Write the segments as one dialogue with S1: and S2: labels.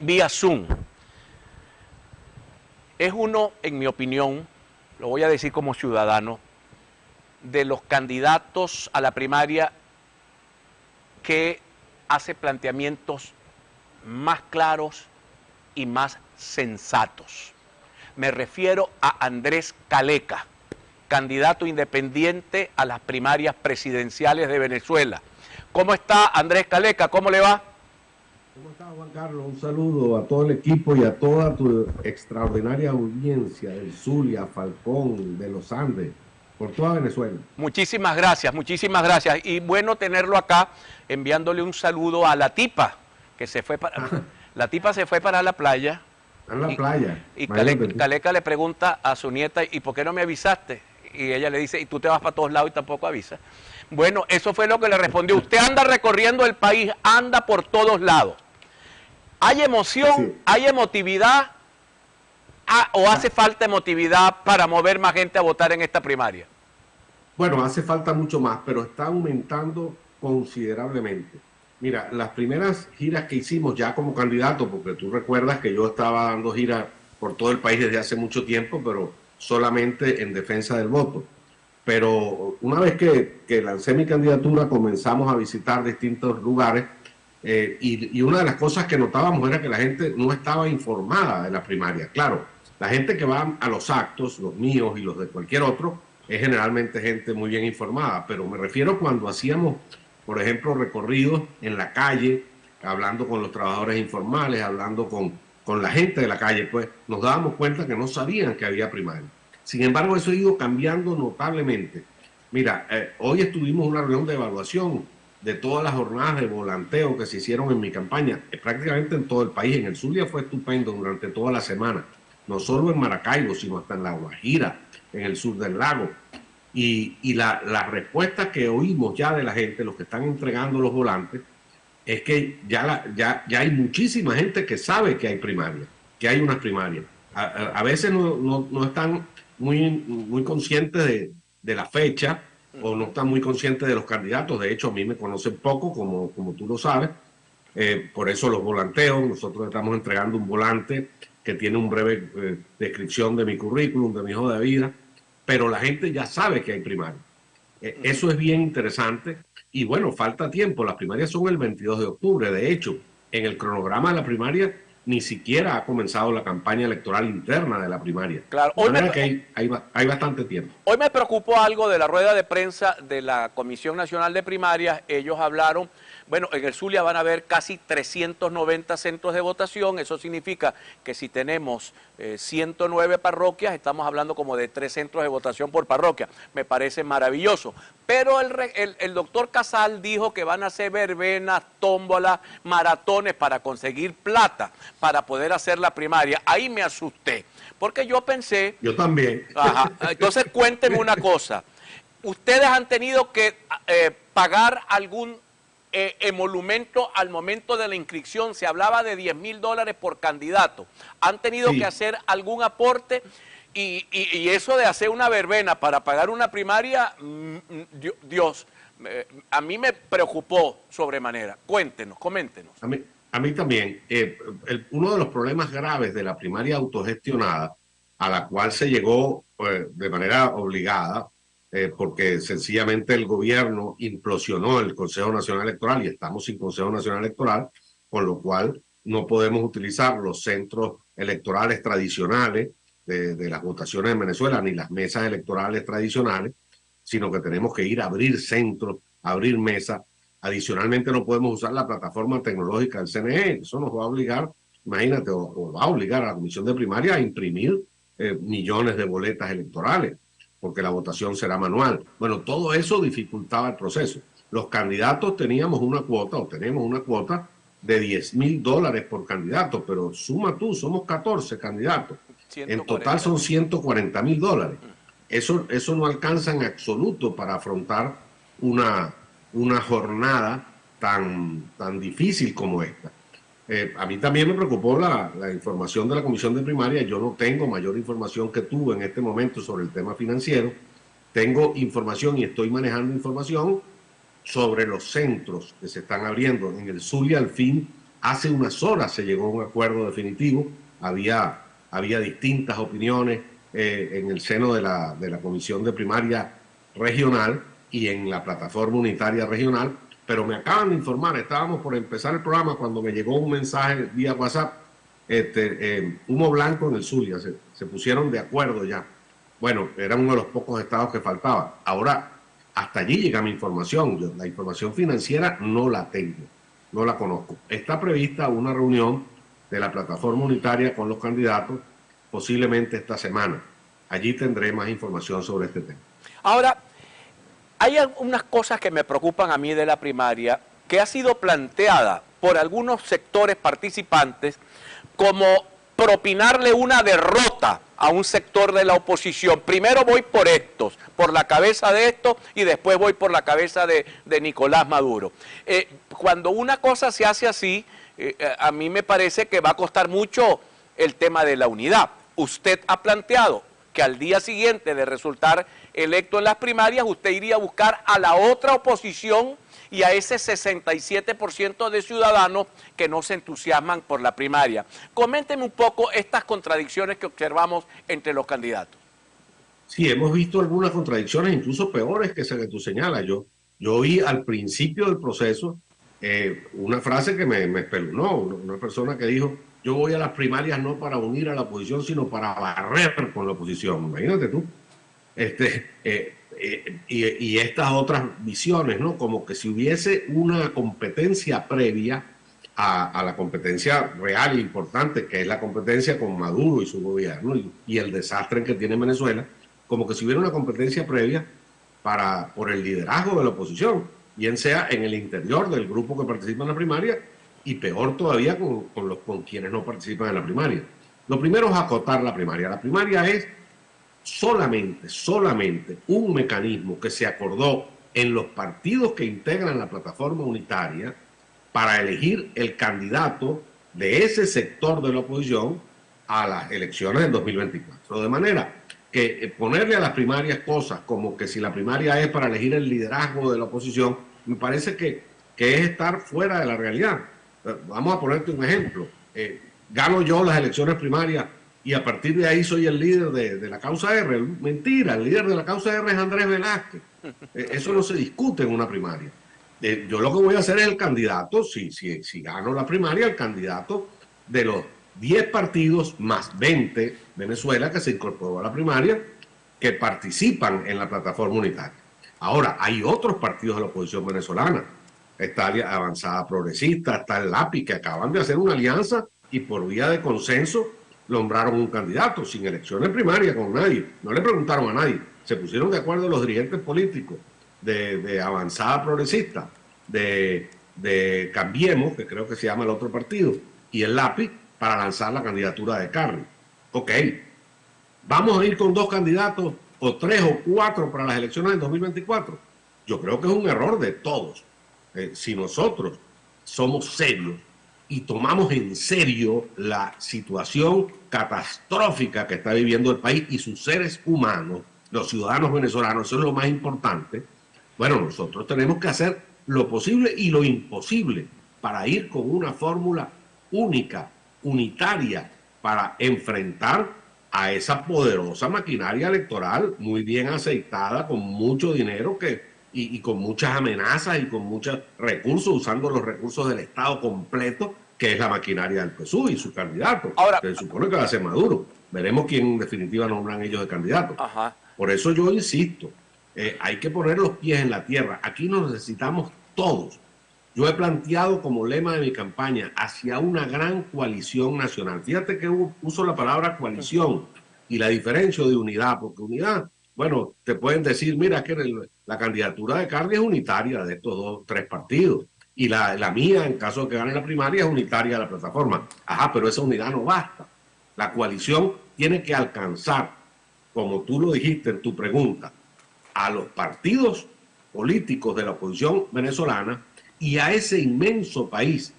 S1: vía Zoom. Es uno, en mi opinión, lo voy a decir como ciudadano, de los candidatos a la primaria que hace planteamientos más claros y más sensatos. Me refiero a Andrés Caleca, candidato independiente a las primarias presidenciales de Venezuela. ¿Cómo está Andrés Caleca? ¿Cómo le va?
S2: ¿Cómo estás, Juan Carlos? Un saludo a todo el equipo y a toda tu extraordinaria audiencia del Zulia, Falcón, de los Andes, por toda Venezuela.
S1: Muchísimas gracias, muchísimas gracias. Y bueno tenerlo acá, enviándole un saludo a la tipa, que se fue para... La tipa se fue para la playa.
S2: Está en la playa.
S1: Y Caleca le pregunta a su nieta, ¿y por qué no me avisaste? Y ella le dice, y tú te vas para todos lados y tampoco avisas. Bueno, eso fue lo que le respondió. Usted anda recorriendo el país, anda por todos lados. ¿Hay emoción,
S2: Sí.
S1: hay emotividad o hace falta emotividad para mover más gente a votar en esta primaria?
S2: Bueno, hace falta mucho más, pero está aumentando considerablemente. Mira, las primeras giras que hicimos ya como candidato, porque tú recuerdas que yo estaba dando giras por todo el país desde hace mucho tiempo, pero solamente en defensa del voto. Pero una vez que lancé mi candidatura, comenzamos a visitar distintos lugares y una de las cosas que notábamos era que la gente no estaba informada de la primaria. Claro, la gente que va a los actos, los míos y los de cualquier otro, es generalmente gente muy bien informada, pero me refiero cuando hacíamos, por ejemplo, recorridos en la calle, hablando con los trabajadores informales, hablando con la gente de la calle, pues nos dábamos cuenta que no sabían que había primaria. Sin embargo, eso ha ido cambiando notablemente. Mira, hoy estuvimos en una reunión de evaluación de todas las jornadas de volanteo que se hicieron en mi campaña, prácticamente en todo el país. En el Zulia fue estupendo durante toda la semana, no solo en Maracaibo, sino hasta en La Guajira, en el sur del lago. Y la respuesta que oímos ya de la gente, los que están entregando los volantes, es que ya hay muchísima gente que sabe que hay primaria, que hay unas primarias. A veces no están muy conscientes de la fecha o no están muy conscientes de los candidatos. De hecho, a mí me conocen poco, como tú lo sabes. Por eso los volanteos. Nosotros estamos entregando un volante que tiene un breve descripción de mi currículum, de mi hoja de vida, pero la gente ya sabe que hay primaria. Eso es bien interesante. Y bueno, falta tiempo. Las primarias son el 22 de octubre. De hecho, en el cronograma de la primaria ni siquiera ha comenzado la campaña electoral interna de la primaria.
S1: Claro,
S2: De manera que hay bastante tiempo.
S1: hoy me preocupó algo de la rueda de prensa de la Comisión Nacional de Primarias. Ellos hablaron, bueno, en el Zulia van a haber casi 390 centros de votación. Eso significa que si tenemos 109 parroquias, estamos hablando como de 3 centros de votación por parroquia. Me parece maravilloso. Pero el doctor Casal dijo que van a hacer verbenas, tómbolas, maratones para conseguir plata para poder hacer la primaria. Ahí me asusté, porque yo pensé...
S2: Yo también.
S1: Ajá. Entonces cuéntenme una cosa. ¿Ustedes han tenido que pagar algún emolumento al momento de la inscripción? Se hablaba de $10,000 por candidato. ¿Han tenido que hacer algún aporte? Y eso de hacer una verbena para pagar una primaria, Dios, a mí me preocupó sobremanera. Cuéntenos, coméntenos.
S2: A mí también. Uno de los problemas graves de la primaria autogestionada, a la cual se llegó de manera obligada, porque sencillamente el gobierno implosionó el Consejo Nacional Electoral y estamos sin Consejo Nacional Electoral, con lo cual no podemos utilizar los centros electorales tradicionales de las votaciones en Venezuela, ni las mesas electorales tradicionales, sino que tenemos que ir a abrir centros, a abrir mesas. Adicionalmente no podemos usar la plataforma tecnológica del CNE. Eso nos va a obligar, imagínate, o va a obligar a la Comisión de Primaria a imprimir millones de boletas electorales, porque la votación será manual. Bueno, todo eso dificultaba el proceso. Los candidatos teníamos una cuota, o tenemos una cuota de $10,000 por candidato, pero suma tú, somos 14 candidatos.
S1: 140.
S2: En total son $140,000. Eso no alcanza en absoluto para afrontar una jornada tan difícil como esta. A mí también me preocupó la información de la Comisión de Primaria. Yo no tengo mayor información que tú en este momento sobre el tema financiero. Tengo información y estoy manejando información sobre los centros que se están abriendo. En el Zulia, al fin, Hace unas horas se llegó a un acuerdo definitivo, había distintas opiniones en el seno de la Comisión de Primaria Regional y en la Plataforma Unitaria Regional, pero me acaban de informar, estábamos por empezar el programa cuando me llegó un mensaje vía WhatsApp, humo blanco en el Zulia, se pusieron de acuerdo ya. Bueno, era uno de los pocos estados que faltaba. Ahora, hasta allí llega mi información. La información financiera no la tengo, no la conozco. Está prevista una reunión de la plataforma unitaria con los candidatos, posiblemente esta semana. Allí tendré más información sobre este tema.
S1: Ahora, hay algunas cosas que me preocupan a mí de la primaria, que ha sido planteada por algunos sectores participantes como propinarle una derrota a un sector de la oposición. Primero voy por estos, por la cabeza de estos, y después voy por la cabeza de Nicolás Maduro. Cuando una cosa se hace así, a mí me parece que va a costar mucho el tema de la unidad. Usted ha planteado que al día siguiente de resultar electo en las primarias, usted iría a buscar a la otra oposición y a ese 67% de ciudadanos que no se entusiasman por la primaria. Coménteme un poco estas contradicciones que observamos entre los candidatos.
S2: Sí, hemos visto algunas contradicciones, incluso peores que esa que tú señalas. Yo oí al principio del proceso una frase que me espeluznó, una persona que dijo: yo voy a las primarias no para unir a la oposición, sino para barrer con la oposición. Imagínate tú. Y estas otras visiones, ¿no? Como que si hubiese una competencia previa a la competencia real e importante, que es la competencia con Maduro y su gobierno y el desastre que tiene Venezuela, como que si hubiera una competencia previa por el liderazgo de la oposición, bien sea en el interior del grupo que participa en la primaria y peor todavía con quienes no participan en la primaria. Lo primero es acotar la primaria. La primaria es solamente un mecanismo que se acordó en los partidos que integran la plataforma unitaria para elegir el candidato de ese sector de la oposición a las elecciones del 2024. De manera que ponerle a las primarias cosas como que si la primaria es para elegir el liderazgo de la oposición, me parece que es estar fuera de la realidad. Vamos a ponerte un ejemplo. Gano yo las elecciones primarias y a partir de ahí soy el líder de la causa R. Mentira, el líder de la causa R es Andrés Velázquez. Eso no se discute en una primaria. Yo lo que voy a hacer es el candidato, si gano la primaria, el candidato de los 10 partidos más 20 Venezuela que se incorporó a la primaria, que participan en la plataforma unitaria. Ahora, hay otros partidos de la oposición venezolana. Está la Avanzada Progresista, está el LAPI, que acaban de hacer una alianza y por vía de consenso nombraron un candidato sin elecciones primarias con nadie. No le preguntaron a nadie. Se pusieron de acuerdo los dirigentes políticos de Avanzada Progresista, de Cambiemos, que creo que se llama el otro partido, y el LAPI para lanzar la candidatura de Carlos. Ok, vamos a ir con 2 candidatos o 3 o 4 para las elecciones del 2024. Yo creo que es un error de todos. Si nosotros somos serios y tomamos en serio la situación catastrófica que está viviendo el país y sus seres humanos, los ciudadanos venezolanos, eso es lo más importante. Bueno, nosotros tenemos que hacer lo posible y lo imposible para ir con una fórmula única, unitaria, para enfrentar a esa poderosa maquinaria electoral muy bien aceitada, con mucho dinero y con muchas amenazas y con muchos recursos, usando los recursos del Estado completo, que es la maquinaria del PSUV y su candidato. Ahora, se supone que va a ser Maduro. Veremos quién en definitiva nombran ellos de candidato. Ajá. Por eso yo insisto, hay que poner los pies en la tierra. Aquí nos necesitamos todos. Yo he planteado como lema de mi campaña hacia una gran coalición nacional. Fíjate que uso la palabra coalición y la diferencia de unidad, porque unidad, bueno, te pueden decir, mira, que la candidatura de Carly es unitaria de estos 2 o 3 partidos. Y la mía, en caso de que gane la primaria, es unitaria de la plataforma. Ajá, pero esa unidad no basta. La coalición tiene que alcanzar, como tú lo dijiste en tu pregunta, a los partidos políticos de la oposición venezolana y a ese inmenso país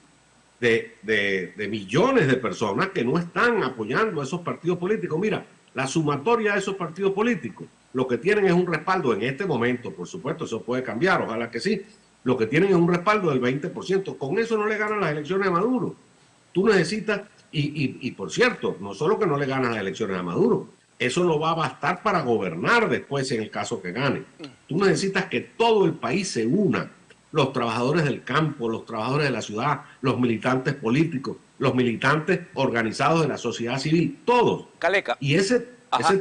S2: de millones de personas que no están apoyando a esos partidos políticos. Mira, la sumatoria de esos partidos políticos, lo que tienen es un respaldo en este momento, por supuesto, eso puede cambiar, ojalá que sí, lo que tienen es un respaldo del 20%. Con eso no le ganan las elecciones a Maduro. Tú necesitas, y por cierto, no solo que no le ganan las elecciones a Maduro, eso no va a bastar para gobernar después en el caso que gane. Tú necesitas que todo el país se una, los trabajadores del campo, los trabajadores de la ciudad, los militantes políticos, los militantes organizados de la sociedad civil, todos.
S1: Caleca.
S2: Y ese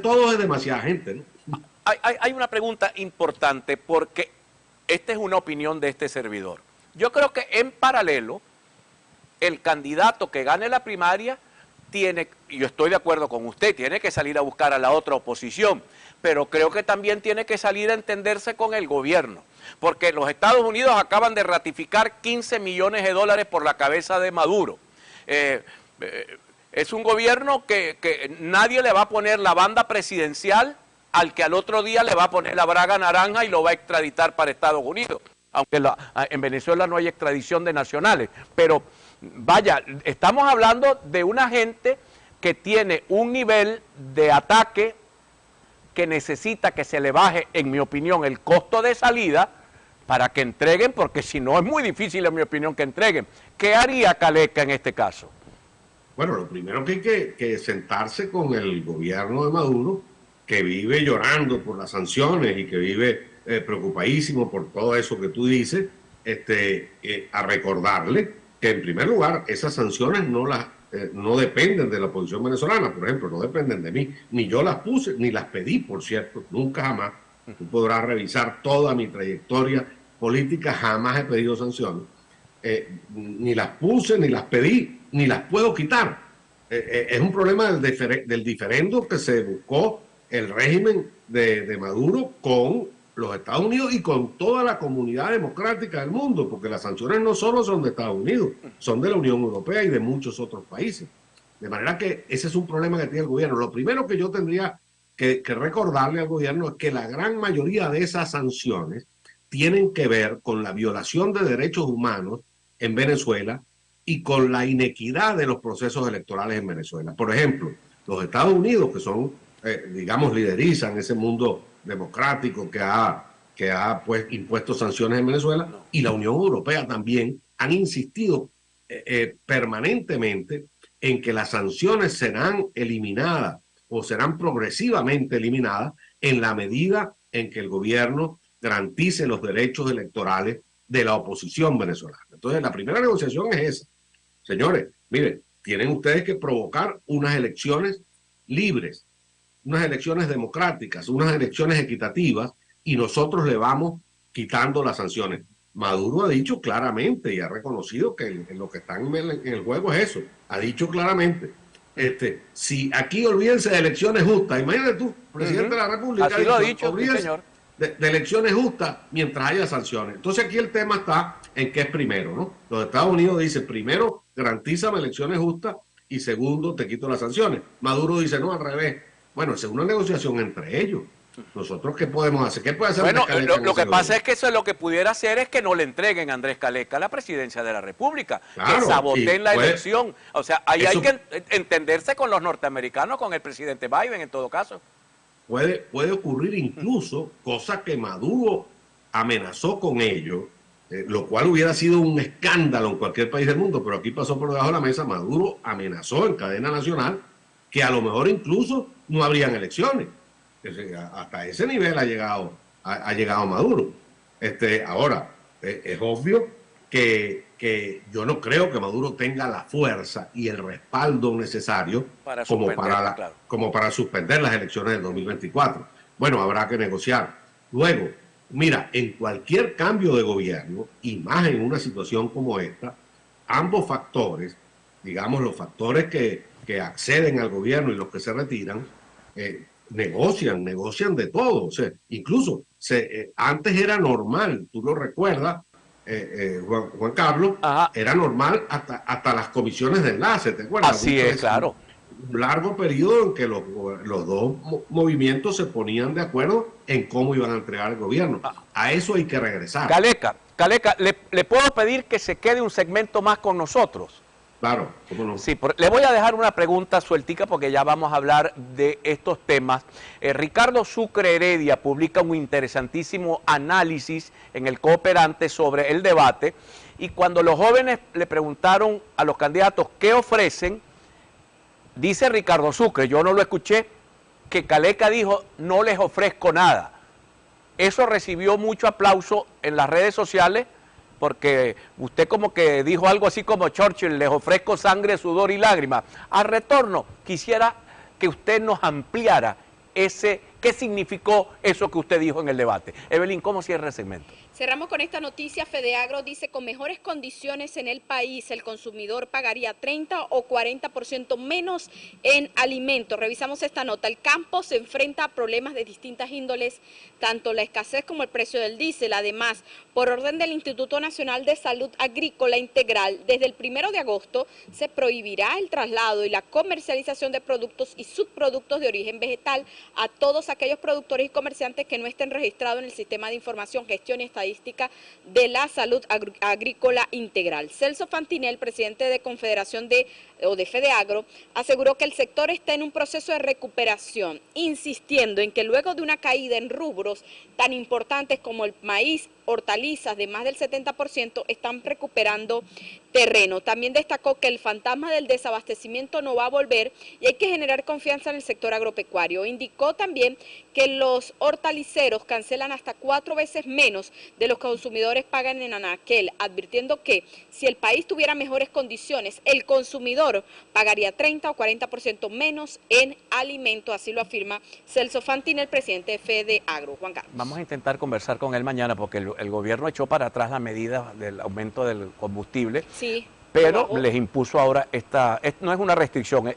S2: todo es demasiada gente, ¿no?
S1: Hay una pregunta importante porque esta es una opinión de este servidor. Yo creo que en paralelo, el candidato que gane la primaria tiene, y yo estoy de acuerdo con usted, tiene que salir a buscar a la otra oposición, pero creo que también tiene que salir a entenderse con el gobierno, porque los Estados Unidos acaban de ratificar 15 millones de dólares por la cabeza de Maduro. Es un gobierno que nadie le va a poner la banda presidencial al que al otro día le va a poner la braga naranja y lo va a extraditar para Estados Unidos, aunque en Venezuela no hay extradición de nacionales, pero vaya, estamos hablando de una gente que tiene un nivel de ataque que necesita que se le baje, en mi opinión, el costo de salida para que entreguen, porque si no es muy difícil, en mi opinión, que entreguen. ¿Qué haría Caleca en este caso?
S2: Bueno, lo primero que hay que sentarse con el gobierno de Maduro, que vive llorando por las sanciones y que vive preocupadísimo por todo eso que tú dices, a recordarle que en primer lugar esas sanciones no dependen de la oposición venezolana, por ejemplo, no dependen de mí, ni yo las puse, ni las pedí, por cierto, nunca jamás. Tú podrás revisar toda mi trayectoria política, jamás he pedido sanciones, ni las puse, ni las pedí, ni las puedo quitar. Es un problema del diferendo que se buscó el régimen de Maduro con los Estados Unidos y con toda la comunidad democrática del mundo, porque las sanciones no solo son de Estados Unidos, son de la Unión Europea y de muchos otros países. De manera que ese es un problema que tiene el gobierno. Lo primero que yo tendría que recordarle al gobierno es que la gran mayoría de esas sanciones tienen que ver con la violación de derechos humanos en Venezuela y con la inequidad de los procesos electorales en Venezuela. Por ejemplo, los Estados Unidos, que son, digamos, liderizan ese mundo democrático que ha pues, impuesto sanciones en Venezuela, y la Unión Europea también han insistido permanentemente en que las sanciones serán eliminadas o serán progresivamente eliminadas en la medida en que el gobierno garantice los derechos electorales de la oposición venezolana. Entonces, la primera negociación es esa. Señores, miren, tienen ustedes que provocar unas elecciones libres, unas elecciones democráticas, unas elecciones equitativas, y nosotros le vamos quitando las sanciones. Maduro ha dicho claramente y ha reconocido que lo que está en el juego es eso. Ha dicho claramente, si aquí olvídense de elecciones justas, imagínate tú, presidente de la República,
S1: así lo ha dicho, sí, señor,
S2: de elecciones justas mientras haya sanciones. Entonces aquí el tema está en qué es primero, ¿no? Los Estados Unidos dicen, primero, garantízame elecciones justas, y segundo, te quito las sanciones. Maduro dice, no, al revés. Bueno, es una negociación entre ellos. ¿Nosotros qué podemos hacer? ¿Qué puede hacer?
S1: Bueno, lo que pasa es que eso lo que pudiera hacer es que no le entreguen a Andrés Caleca la presidencia de la República, claro, que saboteen la elección. O sea, ahí hay que entenderse con los norteamericanos, con el presidente Biden en todo caso.
S2: Puede ocurrir incluso, cosa que Maduro amenazó con ello, lo cual hubiera sido un escándalo en cualquier país del mundo, pero aquí pasó por debajo de la mesa. Maduro amenazó en cadena nacional que a lo mejor incluso no habrían elecciones. Hasta ese nivel ha llegado Maduro. Ahora, es obvio que yo no creo que Maduro tenga la fuerza y el respaldo necesario como para suspender las elecciones del 2024. Bueno, habrá que negociar. Luego, mira, en cualquier cambio de gobierno, y más en una situación como esta, ambos factores, digamos los factores que acceden al gobierno y los que se retiran, negocian de todo. O sea, incluso antes era normal, tú lo recuerdas, Juan Carlos, era normal hasta las comisiones de enlace, ¿te acuerdas?
S1: Así es, claro.
S2: Un largo periodo en que los dos movimientos se ponían de acuerdo en cómo iban a entregar el gobierno. A eso hay que regresar.
S1: Caleca, ¿le puedo pedir que se quede un segmento más con nosotros?
S2: Claro, cómo no.
S1: Sí, le voy a dejar una pregunta sueltica porque ya vamos a hablar de estos temas. Ricardo Sucre Heredia publica un interesantísimo análisis en El Cooperante sobre el debate, y cuando los jóvenes le preguntaron a los candidatos qué ofrecen, dice Ricardo Sucre, yo no lo escuché, que Caleca dijo no les ofrezco nada. Eso recibió mucho aplauso en las redes sociales, porque usted como que dijo algo así como Churchill, les ofrezco sangre, sudor y lágrimas. Al retorno, quisiera que usted nos ampliara qué significó eso que usted dijo en el debate. Evelyn, ¿cómo cierra el segmento?
S3: Cerramos con esta noticia. Fedeagro dice, con mejores condiciones en el país, el consumidor pagaría 30 o 40% menos en alimentos. Revisamos esta nota. El campo se enfrenta a problemas de distintas índoles, tanto la escasez como el precio del diésel. Además, por orden del Instituto Nacional de Salud Agrícola Integral, desde el 1 de agosto se prohibirá el traslado y la comercialización de productos y subproductos de origen vegetal a todos aquellos productores y comerciantes que no estén registrados en el Sistema de Información, Gestión y Estadística de la Salud Agrícola Integral. Celso Fantinel, presidente de Confederación de Fedeagro, aseguró que el sector está en un proceso de recuperación, insistiendo en que luego de una caída en rubros tan importantes como el maíz, hortalizas de más del 70%, están recuperando terreno. También destacó que el fantasma del desabastecimiento no va a volver y hay que generar confianza en el sector agropecuario. Indicó también que los hortaliceros cancelan hasta 4 veces menos de los consumidores pagan en anaquel, advirtiendo que si el país tuviera mejores condiciones, el consumidor pagaría 30 o 40% menos en alimentos, así lo afirma Celso Fantinel, el presidente de Fedeagro. Juan Carlos.
S1: Vamos a intentar conversar con él mañana porque el gobierno echó para atrás la medida del aumento del combustible,
S3: Sí,
S1: pero les impuso ahora no es una restricción,